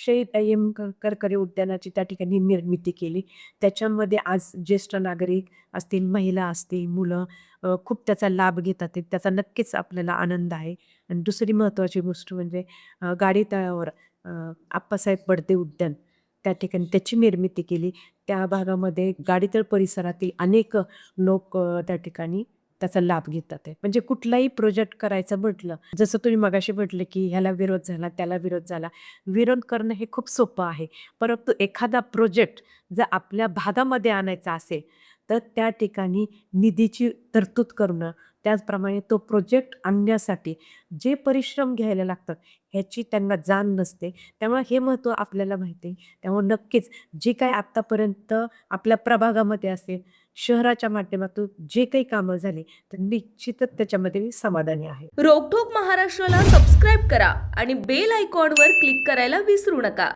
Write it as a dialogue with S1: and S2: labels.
S1: शहीद अय्यम करकरे उद्यानाची त्या ठिकाणी निर्मिती केली. त्याच्यामध्ये आज ज्येष्ठ नागरिक असतील, महिला असतील, मुलं खूप त्याचा लाभ घेतात आहे. त्याचा नक्कीच आपल्याला आनंद आहे. आणि दुसरी महत्त्वाची गोष्ट म्हणजे गाडी तळावर आप्पासाहेब बडदे उद्यान त्या ठिकाणी त्याची निर्मिती केली. त्या भागामध्ये गाडीतळ परिसरातील अनेक लोक त्या ठिकाणी त्याचा लाभ घेतात आहे. म्हणजे कुठलाही प्रोजेक्ट करायचं म्हटलं, जसं तुम्ही मगाशी म्हटले, की ह्याला विरोध झाला, त्याला विरोध झाला. विरोध करणं हे खूप सोपं आहे. परंतु एखादा प्रोजेक्ट जर आपल्या भागामध्ये आणायचा असेल, तर त्या ठिकाणी निधीची तरतूद करणं, त्याचप्रमाणे तो प्रोजेक्ट आणण्यासाठी जे परिश्रम घ्यायला लागतात, ह्याची त्यांना जाण नसते. त्यामुळे हे महत्त्व आपल्याला माहिती आहे. त्यामुळे नक्कीच जे काही आत्तापर्यंत आपल्या प्रभागामध्ये असेल, शहराच्या माध्यमातून जे काही कामं झाली, तर निश्चितच त्याच्यामध्ये मी समाधानी आहे.
S2: रोकठोक महाराष्ट्राला सबस्क्राईब करा आणि बेल आयकॉनवर क्लिक करायला विसरू नका.